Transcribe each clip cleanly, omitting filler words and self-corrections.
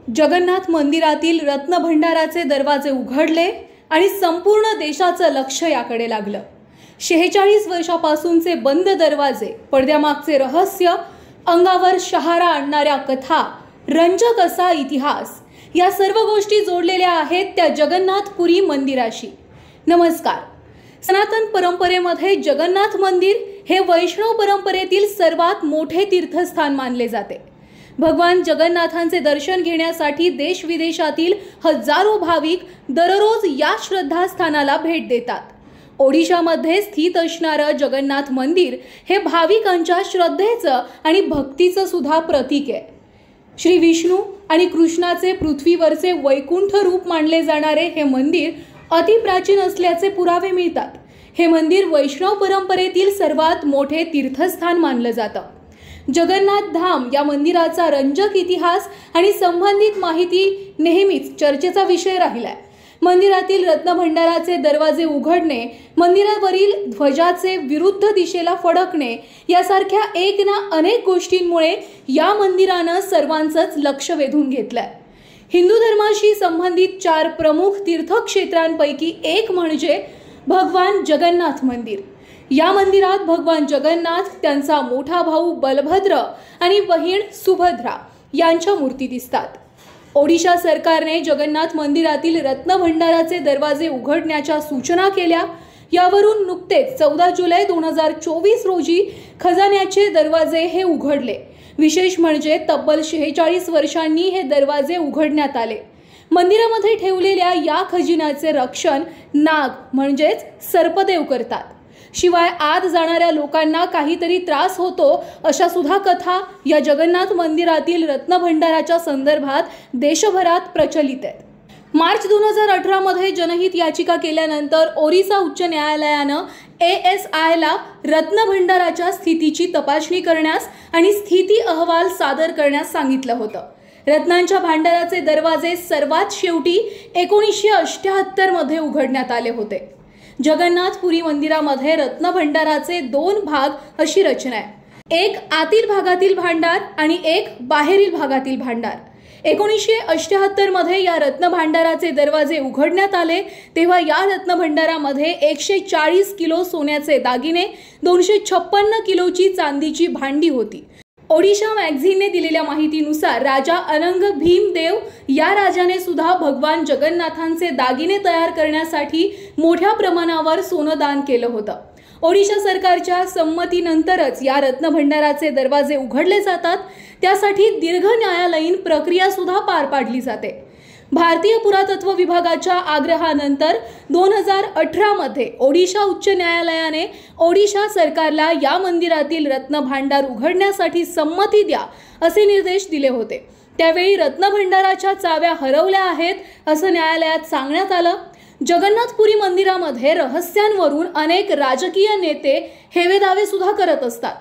जगन्नाथ मंदिरातील रत्नभंडाराचे दरवाजे उघडले आणि संपूर्ण देशाचं लक्ष याकडे लागलं। 46 वर्षापासूनचे बंद दरवाजे, पडद्यामागचे रहस्य, अंगावर शहारा आणणाऱ्या कथा, रंजक असा इतिहास, या सर्व गोष्टी जोडलेल्या आहेत त्या जगन्नाथपुरी मंदिराशी। नमस्कार। सनातन परंपरेमध्ये जगन्नाथ मंदिर हे वैष्णव परंपरेतील सर्वात मोठे तीर्थस्थान मानले जाते। भगवान जगन्नाथांचे दर्शन घेण्यासाठी देश विदेशातील हजारो भाविक दररोज या श्रद्धास्थानाला भेट देतात। ओडिशामध्ये स्थित असणारे जगन्नाथ मंदिर हे भाविकांच्या श्रद्धेचं आणि भक्तीचं सुद्धा प्रतीक आहे। श्री विष्णू आणि कृष्णाचे पृथ्वीवरचे वैकुंठ रूप मानले जाणारे हे मंदिर अतिप्राचीन असल्याचे पुरावे मिळतात। हे मंदिर वैष्णव परंपरेतील सर्वात मोठे तीर्थस्थान मानलं जातं। जगन्नाथ धाम या मंदिराचा रंजक इतिहास आणि संबंधित माहिती नेहमीच चर्चेचा विषय राहिलाय। मंदिरातील रत्नभंडाराचे दरवाजे उघडणे, मंदिरावरील ध्वजाचे विरुद्ध दिशेला फडकणे यासारख्या एक ना अनेक गोष्टींमुळे या मंदिरानं सर्वांचंच लक्ष वेधून घेतलंय। हिंदू धर्माशी संबंधित 4 प्रमुख तीर्थक्षेत्रांपैकी एक म्हणजे भगवान जगन्नाथ मंदिर। या मंदिरात भगवान जगन्नाथ, त्यांचा मोठा भाऊ बलभद्र आणि बहीण सुभद्रा यांच्या मूर्ती दिसतात। ओडिशा सरकारने जगन्नाथ मंदिरातील रत्नभंडाराचे दरवाजे उघडण्याच्या सूचना केल्या। यावरून नुकतेच 14 जुलै 2024 रोजी खजान्याचे दरवाजे हे उघडले। विशेष म्हणजे तब्बल 46 वर्षांनी हे दरवाजे उघडण्यात आले। मंदिरामध्ये ठेवलेल्या या खजिन्याचे रक्षण नाग म्हणजेच सर्पदेव करतात। शिवाय आत जाणाऱ्या लोकांना काहीतरी त्रास होतो अशा सुद्धा कथा या जगन्नाथ मंदिरातील रत्नभंडाराच्या संदर्भात देशभरात प्रचलित आहेत। मार्च 2018 मध्ये जनहित याचिका केल्यानंतर ओरिसा उच्च न्यायालयानं ASI ला रत्नभंडाराच्या स्थितीची तपासणी करण्यास आणि स्थिती अहवाल सादर करण्यास सांगितलं होतं। रत्नांच्या भांडाराचे दरवाजे सर्वात शेवटी 1978 मध्ये उघडण्यात आले होते। जगन्नाथपुरी मंदिरामध्ये रत्नभंडाराचे 2 भाग अशी रचना आहे, एक आतील भागातील भांडार आणि एक बाहेरील भागातील भांडार। 1978 मध्ये या रत्नभांडाराचे दरवाजे उघडण्यात आले तेव्हा या रत्नभंडारामध्ये 140 किलो सोन्याचे दागिने, 256 किलोची चांदीची भांडी होती। ओडिशा मॅगझिनने दिलेल्या माहितीनुसार राजा अनंग भीमदेव या राजाने सुद्धा भगवान जगन्नाथांचे दागिने तयार करण्यासाठी मोठ्या प्रमाणावर सोनं दान केलं होतं। ओडिशा सरकारच्या संमतीनंतरच या रत्नभंडाराचे दरवाजे उघडले जातात। त्यासाठी दीर्घ न्यायालयीन प्रक्रिया सुद्धा पार पाडली जाते। भारतीय पुरातत्व विभागाच्या आग्रहानंतर 2018 मध्ये ओडिशा उच्च न्यायालयाने ओडिशा सरकारला या मंदिरातील रत्नभांडार उघडण्यासाठी संमती द्या असे निर्देश दिले होते। त्यावेळी रत्नभंडाराच्या चाव्या हरवल्या आहेत असं न्यायालयात सांगण्यात आलं। जगन्नाथपुरी मंदिरामध्ये रहस्यांवरून अनेक राजकीय नेते हेवेदावे सुद्धा करत असतात।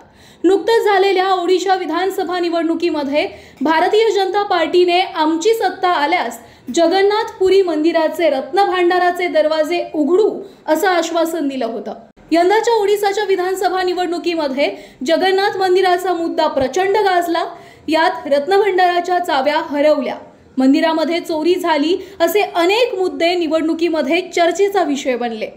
नुकतंच झालेल्या ओडिशा विधानसभा निवडणुकीमध्ये भारतीय जनता पार्टीने आमची सत्ता आल्यास जगन्नाथपुरी मंदिराचे रत्नभांडाराचे दरवाजे उघडू असं आश्वासन दिलं होतं। यंदाच्या ओडिसाच्या विधानसभा निवडणुकीमध्ये जगन्नाथ मंदिराचा मुद्दा प्रचंड गाजला। यात रत्नभंडाराच्या चाव्या हरवल्या, मंदिरामध्ये चोरी झाली असे अनेक मुद्दे निवडणुकीमध्ये चर्चेचा विषय बनले।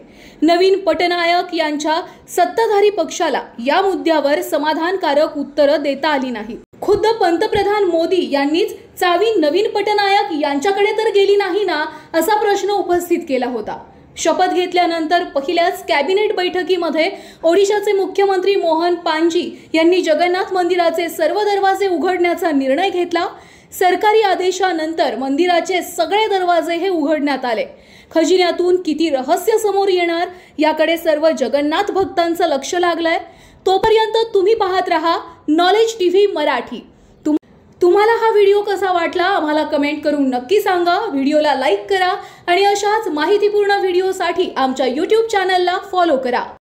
नवीन पटनायक यांच्या सत्ताधारी पक्षाला या मुद्द्यावर समाधानकारक उत्तरं देता आली नाही। खुद्द पंतप्रधान मोदी यांनीच चावी नवीन पटनायक यांच्याकडे तर गेली नाही ना असा प्रश्न उपस्थित केला होता। शपथ घेतल्यानंतर पहिल्याच कॅबिनेट बैठकीमध्ये ओडिशाचे मुख्यमंत्री मोहन पांजी यांनी जगन्नाथ मंदिराचे सर्व दरवाजे उघडण्याचा निर्णय घेतला। सरकारी आदेशानंतर मंदिराचे सगळे दरवाजे हे उघडण्यात आले। खजिन्यातून किती रहस्य समोर येणार याकडे सर्व जगन्नाथ भक्तांचं लक्ष लागलंय। तोपर्यंत तुम्ही पाहत रहा नॉलेज टीव्ही मराठी। तुम्हाला हा व्हिडिओ कसा वाटला आम्हाला कमेंट करून नक्की सांगा। व्हिडिओला लाईक करा आणि अशाच माहितीपूर्ण व्हिडिओसाठी आमच्या YouTube चॅनलला फॉलो करा।